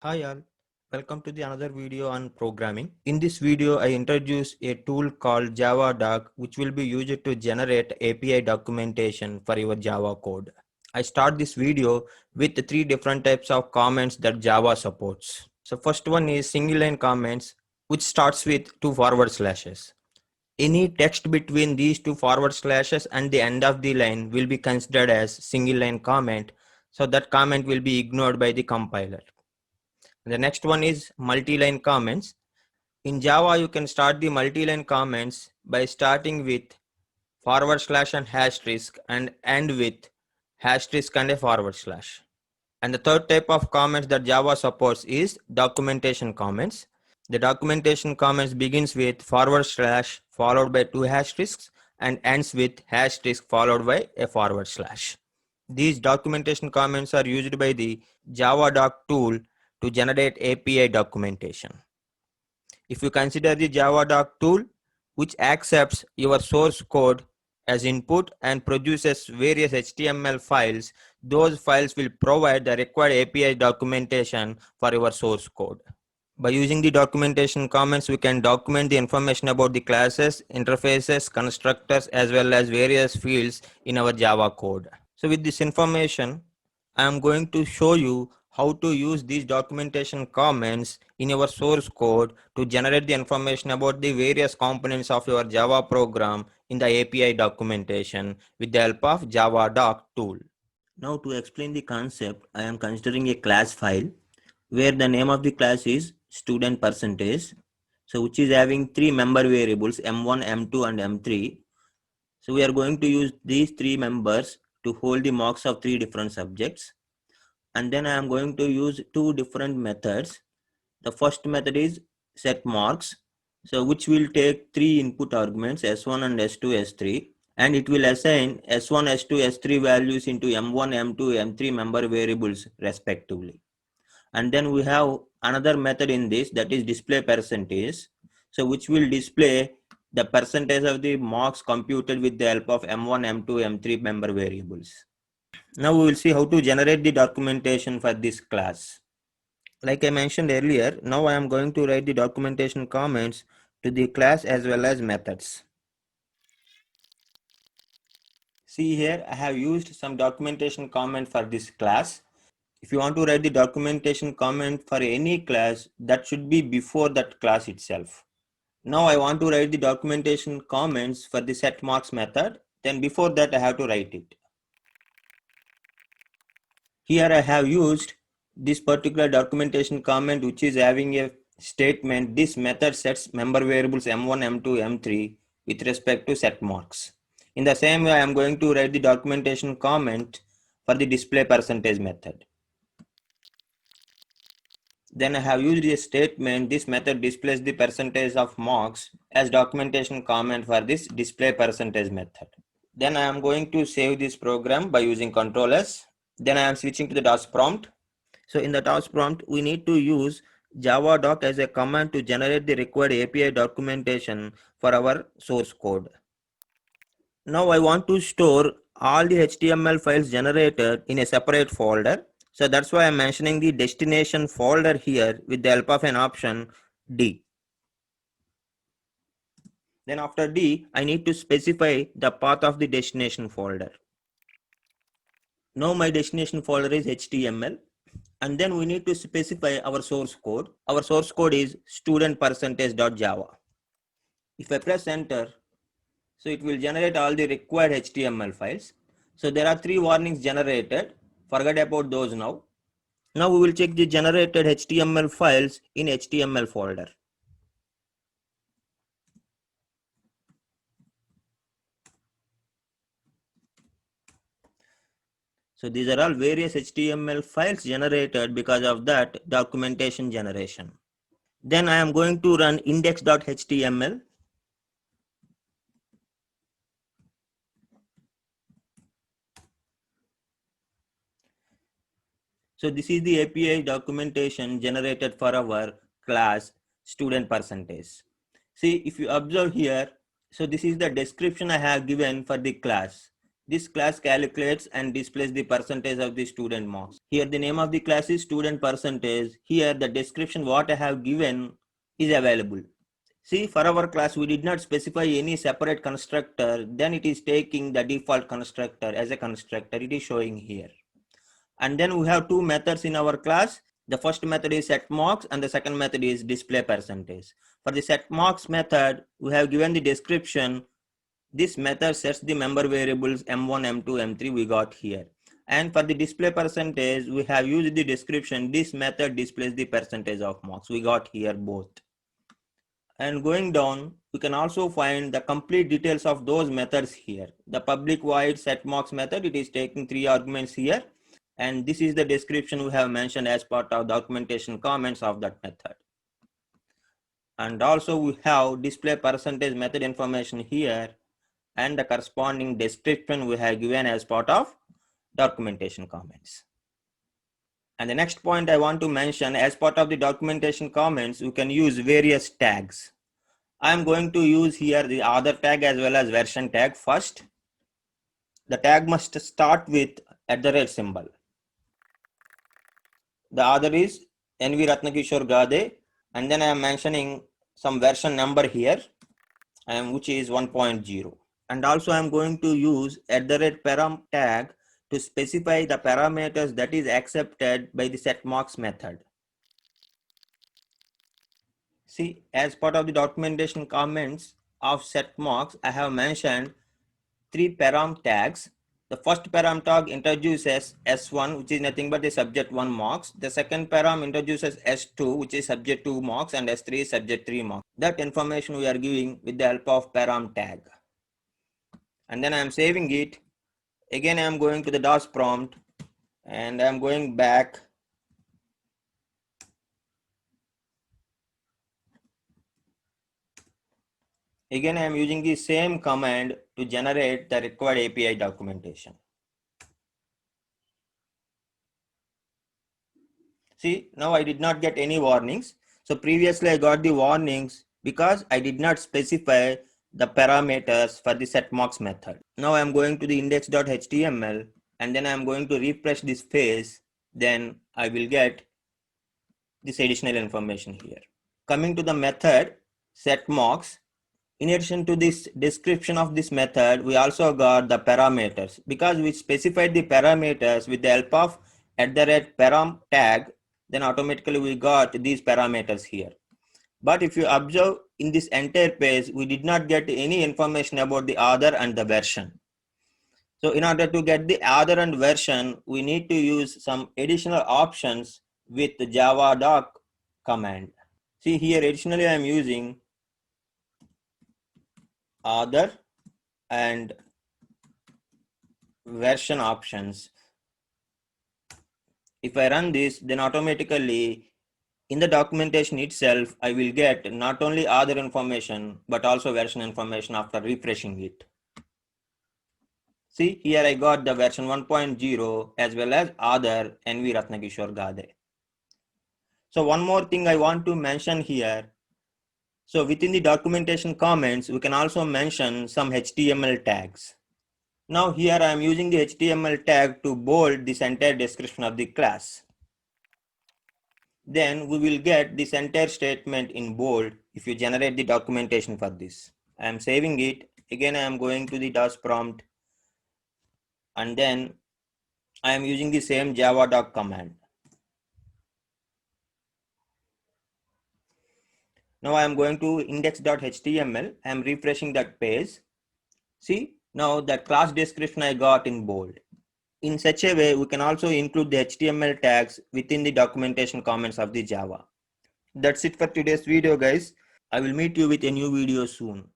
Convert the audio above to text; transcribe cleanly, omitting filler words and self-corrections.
Hi all, welcome to the another video on programming. In this video, I introduce a tool called JavaDoc, which will be used to generate API documentation for your Java code. I start this video with the three different types of comments that Java supports. So first one is single line comments, which starts with two forward slashes. Any text between these two forward slashes and the end of the line will be considered as single line comment. So that comment will be ignored by the compiler. The next one is multi-line comments. In Java, you can start the multi-line comments by starting with forward slash and asterisk and end with asterisk and a forward slash. And the third type of comments that Java supports is documentation comments. The documentation comments begins with forward slash followed by two asterisks and ends with asterisk followed by a forward slash. These documentation comments are used by the JavaDoc tool to generate API documentation. If you consider the JavaDoc tool, which accepts your source code as input and produces various HTML files, those files will provide the required API documentation for your source code. By using the documentation comments, we can document the information about the classes, interfaces, constructors, as well as various fields in our Java code. So with this information, I am going to show you how to use these documentation comments in your source code to generate the information about the various components of your Java program in the API documentation with the help of JavaDoc tool. Now to explain the concept, I am considering a class file where the name of the class is student percentage. So which is having three member variables M1, M2 and M3. So we are going to use these three members to hold the marks of three different subjects. And then I am going to use two different methods. The first method is set marks. So which will take three input arguments S1 and S2, S3. And it will assign S1, S2, S3 values into M1, M2, M3 member variables respectively. And then we have another method in this, that is display percentage. So which will display the percentage of the marks computed with the help of M1, M2, M3 member variables. Now we will see how to generate the documentation for this class. Like I mentioned earlier, now I am going to write the documentation comments to the class as well as methods. See here, I have used some documentation comment for this class. If you want to write the documentation comment for any class, that should be before that class itself. Now I want to write the documentation comments for the set marks method. Then before that I have to write it. Here I have used this particular documentation comment which is having a statement, this method sets member variables M1, M2, M3 with respect to set marks. In the same way I am going to write the documentation comment for the display percentage method. Then I have used a statement, this method displays the percentage of marks as documentation comment for this display percentage method. Then I am going to save this program by using Ctrl S. Then I am switching to the task prompt. So in the task prompt, we need to use JavaDoc as a command to generate the required API documentation for our source code. Now I want to store all the HTML files generated in a separate folder. So that's why I'm mentioning the destination folder here with the help of an option D. Then after D, I need to specify the path of the destination folder. Now my destination folder is HTML. And then we need to specify our source code. Our source code is student%.java. If I press enter, so it will generate all the required HTML files. So there are three warnings generated. Forget about those now. Now we will check the generated HTML files in HTML folder. So these are all various HTML files generated because of that documentation generation. Then I am going to run index.html. So this is the API documentation generated for our class student percentage. See, if you observe here, so this is the description I have given for the class. This class calculates and displays the percentage of the student marks. Here the name of the class is student percentage. Here the description what I have given is available. See, for our class we did not specify any separate constructor, then it is taking the default constructor as a constructor. It is showing here. And then we have two methods in our class. The first method is setMarks and the second method is display percentage. For the setMarks method, we have given the description. This method sets the member variables M1, M2, M3 we got here. And for the display percentage, we have used the description. This method displays the percentage of marks. We got here both. And going down, we can also find the complete details of those methods here. The public void setMarks method, it is taking 3 arguments here. And this is the description we have mentioned as part of documentation comments of that method. And also we have display percentage method information here and the corresponding description we have given as part of documentation comments. And the next point I want to mention, as part of the documentation comments, you can use various tags. I am going to use here the author tag as well as version tag first. The tag must start with @ symbol. The author is NV Ratnakishore Gade, and then I am mentioning some version number here, which is 1.0. And also I am going to use @param tag to specify the parameters that is accepted by the setMarks method. See, as part of the documentation comments of setMarks, I have mentioned 3 param tags. The first param tag introduces S1, which is nothing but the subject 1 marks. The second param introduces S2, which is subject 2 marks, and S3 is subject 3 marks. That information we are giving with the help of param tag. And then I am saving it. Again, I am going to the DOS prompt and I am going back. Again, I am using the same command to generate the required API documentation. See, now I did not get any warnings. So previously I got the warnings because I did not specify the parameters for the setMarks method. Now I am going to the index.html and then I am going to refresh this page. Then I will get this additional information here. Coming to the method setMarks, in addition to this description of this method, we also got the parameters. Because we specified the parameters with the help of @param tag, then automatically we got these parameters here. But if you observe in this entire page, we did not get any information about the author and the version. So in order to get the author and version, we need to use some additional options with the javadoc command. See here, additionally I am using author and version options. If I run this, then automatically in the documentation itself, I will get not only author information, but also version information after refreshing it. See, here I got the version 1.0 as well as author NV Ratnakishore Gade. So one more thing I want to mention here. So within the documentation comments, we can also mention some HTML tags. Now here I am using the HTML tag to bold this entire description of the class. Then we will get this entire statement in bold if you generate the documentation for this. I am saving it. Again, I am going to the DOS prompt and then I am using the same javadoc command. Now I am going to index.html. I am refreshing that page. See, now that class description I got in bold. In such a way, we can also include the HTML tags within the documentation comments of the Java. That's it for today's video, guys. I will meet you with a new video soon.